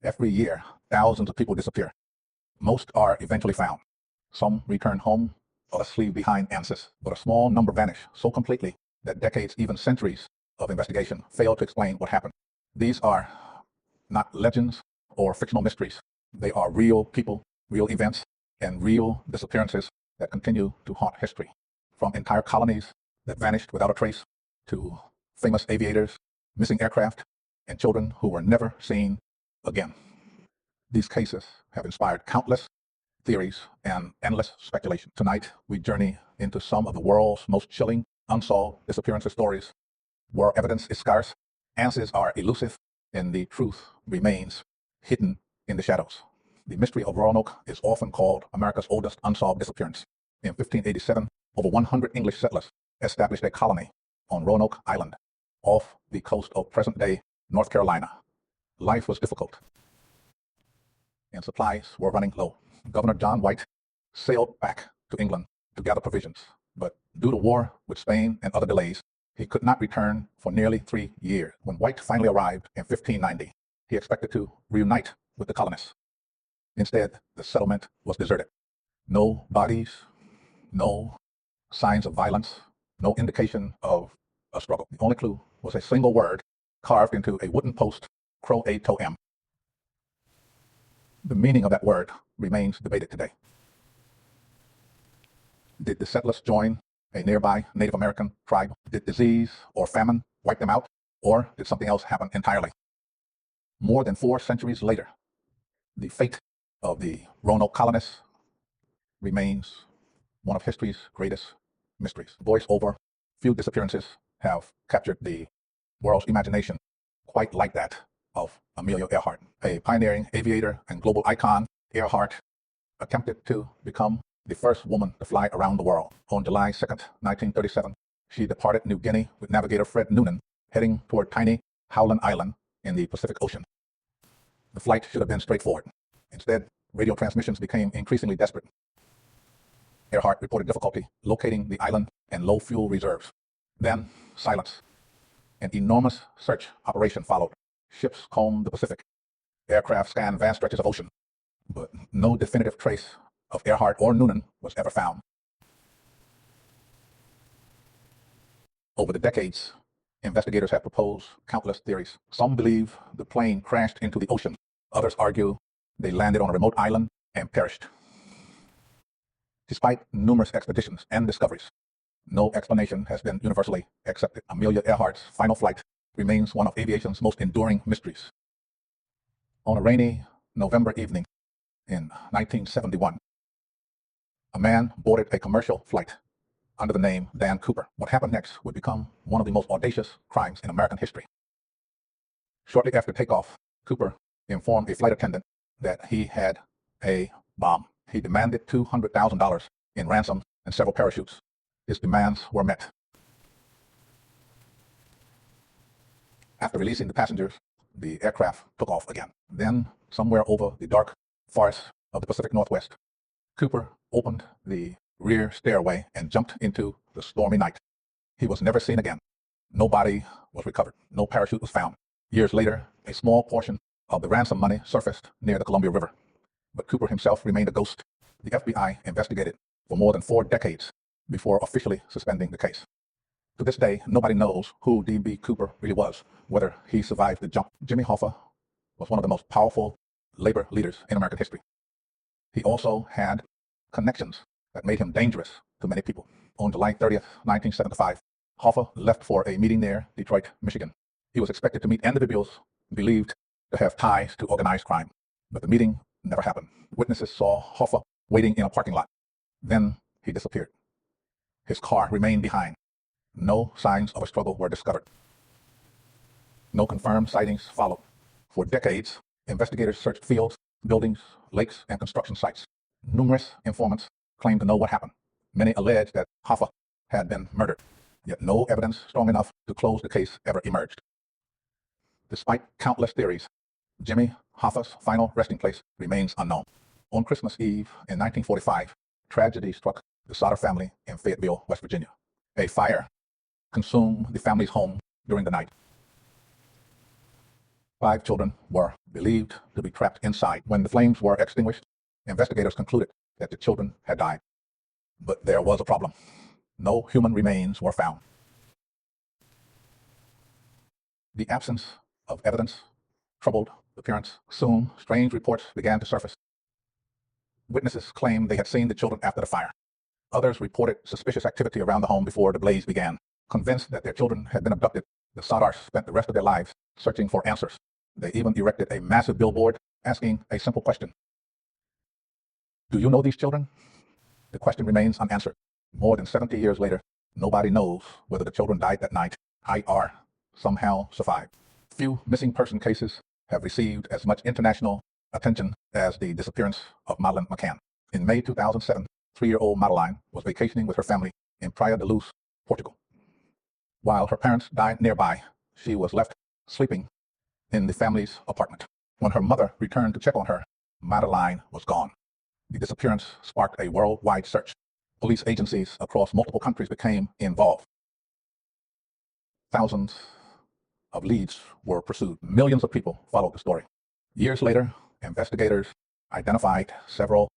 Every year, thousands of people disappear. Most are eventually found. Some return home, others leave behind answers, but a small number vanish so completely that decades, even centuries of investigation fail to explain what happened. These are not legends or fictional mysteries. They are real people, real events, and real disappearances that continue to haunt history. From entire colonies that vanished without a trace, to famous aviators, missing aircraft, and children who were never seen again. These cases have inspired countless theories and endless speculation. Tonight, we journey into some of the world's most chilling, unsolved disappearance stories, where evidence is scarce, answers are elusive, and the truth remains hidden in the shadows. The mystery of Roanoke is often called America's oldest unsolved disappearance. In 1587, over 100 English settlers established a colony on Roanoke Island, off the coast of present-day North Carolina. Life was difficult, and supplies were running low. Governor John White sailed back to England to gather provisions, but due to war with Spain and other delays, he could not return for nearly 3 years. When White finally arrived in 1590, he expected to reunite with the colonists. Instead, the settlement was deserted. No bodies, no signs of violence, no indication of a struggle. The only clue was a single word carved into a wooden post, Crow-A-To-M. The meaning of that word remains debated today. Did the settlers join a nearby Native American tribe? Did disease or famine wipe them out? Or did something else happen entirely? More than 4 centuries later, the fate of the Roanoke colonists remains one of history's greatest mysteries. Voice over, few disappearances have captured the world's imagination quite like that of Amelia Earhart. A pioneering aviator and global icon, Earhart attempted to become the first woman to fly around the world. On July 2nd, 1937, she departed New Guinea with navigator Fred Noonan, heading toward tiny Howland Island in the Pacific Ocean. The flight should have been straightforward. Instead, radio transmissions became increasingly desperate. Earhart reported difficulty locating the island and low fuel reserves. Then, silence. An enormous search operation followed. Ships combed the Pacific. Aircraft scanned vast stretches of ocean. But no definitive trace of Earhart or Noonan was ever found. Over the decades, investigators have proposed countless theories. Some believe the plane crashed into the ocean. Others argue they landed on a remote island and perished. Despite numerous expeditions and discoveries, no explanation has been universally accepted. Amelia Earhart's final flight remains one of aviation's most enduring mysteries. On a rainy November evening in 1971, a man boarded a commercial flight under the name Dan Cooper. What happened next would become one of the most audacious crimes in American history. Shortly after takeoff, Cooper informed a flight attendant that he had a bomb. He demanded $200,000 in ransom and several parachutes. His demands were met. After releasing the passengers, the aircraft took off again. Then, somewhere over the dark forests of the Pacific Northwest, Cooper opened the rear stairway and jumped into the stormy night. He was never seen again. No body was recovered. No parachute was found. Years later, a small portion of the ransom money surfaced near the Columbia River. But Cooper himself remained a ghost. The FBI investigated for more than 4 decades before officially suspending the case. To this day, nobody knows who D.B. Cooper really was, whether he survived the jump. Jimmy Hoffa was one of the most powerful labor leaders in American history. He also had connections that made him dangerous to many people. On July 30th, 1975, Hoffa left for a meeting near Detroit, Michigan. He was expected to meet individuals believed to have ties to organized crime, but the meeting never happened. Witnesses saw Hoffa waiting in a parking lot. Then he disappeared. His car remained behind. No signs of a struggle were discovered. No confirmed sightings followed. For decades, investigators searched fields, buildings, lakes, and construction sites. Numerous informants claimed to know what happened. Many alleged that Hoffa had been murdered, yet no evidence strong enough to close the case ever emerged. Despite countless theories, Jimmy Hoffa's final resting place remains unknown. On Christmas Eve in 1945, tragedy struck the Sutter family in Fayetteville, West Virginia. A fire consumed the family's home during the night. 5 children were believed to be trapped inside. When the flames were extinguished, investigators concluded that the children had died. But there was a problem. No human remains were found. The absence of evidence troubled the parents. Soon, strange reports began to surface. Witnesses claimed they had seen the children after the fire. Others reported suspicious activity around the home before the blaze began. Convinced that their children had been abducted, the Saddars spent the rest of their lives searching for answers. They even erected a massive billboard asking a simple question. Do you know these children? The question remains unanswered. More than 70 years later, nobody knows whether the children died that night, or somehow survived. Few missing person cases have received as much international attention as the disappearance of Madeleine McCann. In May 2007, 3-year-old Madeleine was vacationing with her family in Praia da Luz, Portugal. While her parents dined nearby, she was left sleeping in the family's apartment. When her mother returned to check on her, Madeleine was gone. The disappearance sparked a worldwide search. Police agencies across multiple countries became involved. Thousands of leads were pursued. Millions of people followed the story. Years later, investigators identified several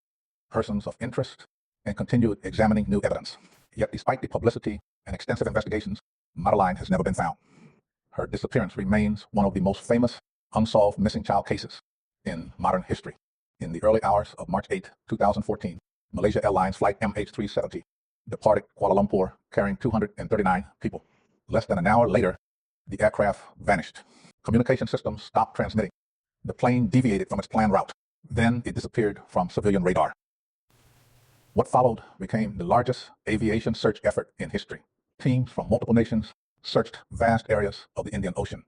persons of interest and continued examining new evidence. Yet, despite the publicity and extensive investigations, Madeleine has never been found. Her disappearance remains one of the most famous unsolved missing child cases in modern history. In the early hours of March 8, 2014, Malaysia Airlines Flight MH370 departed Kuala Lumpur carrying 239 people. Less than an hour later, the aircraft vanished. Communication systems stopped transmitting. The plane deviated from its planned route. Then it disappeared from civilian radar. What followed became the largest aviation search effort in history. Teams from multiple nations searched vast areas of the Indian Ocean.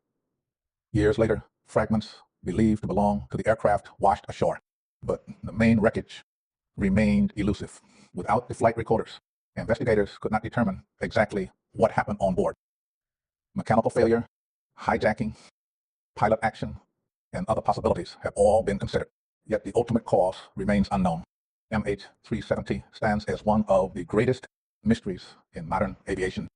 Years later, fragments believed to belong to the aircraft washed ashore, but the main wreckage remained elusive. Without the flight recorders, investigators could not determine exactly what happened on board. Mechanical failure, hijacking, pilot action, and other possibilities have all been considered, yet the ultimate cause remains unknown. MH370 stands as one of the greatest mysteries in modern aviation.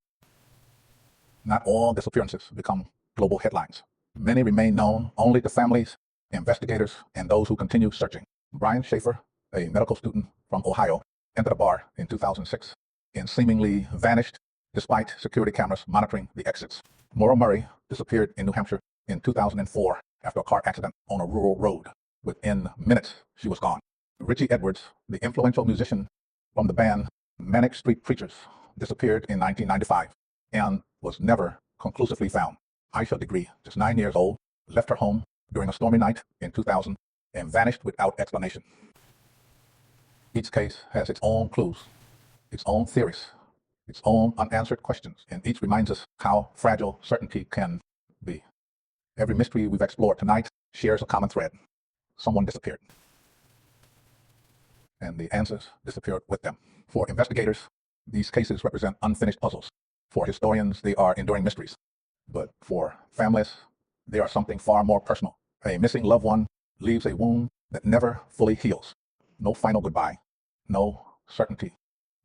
Not all disappearances become global headlines. Many remain known only to families, investigators, and those who continue searching. Brian Schaefer, a medical student from Ohio, entered a bar in 2006 and seemingly vanished despite security cameras monitoring the exits. Maura Murray disappeared in New Hampshire in 2004 after a car accident on a rural road. Within minutes, she was gone. Richie Edwards, the influential musician from the band Manic Street Preachers, disappeared in 1995 and was never conclusively found. Aisha Degree, just 9 years old, left her home during a stormy night in 2000 and vanished without explanation. Each case has its own clues, its own theories, its own unanswered questions, and each reminds us how fragile certainty can be. Every mystery we've explored tonight shares a common thread. Someone disappeared, and the answers disappeared with them. For investigators, these cases represent unfinished puzzles. For historians, they are enduring mysteries. But for families, they are something far more personal. A missing loved one leaves a wound that never fully heals. No final goodbye, no certainty,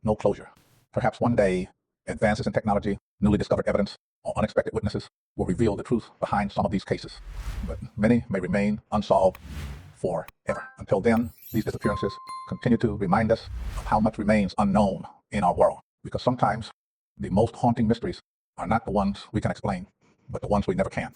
no closure. Perhaps one day, advances in technology, newly discovered evidence, or unexpected witnesses will reveal the truth behind some of these cases. But many may remain unsolved forever. Until then, these disappearances continue to remind us of how much remains unknown in our world. Because sometimes the most haunting mysteries are not the ones we can explain, but the ones we never can.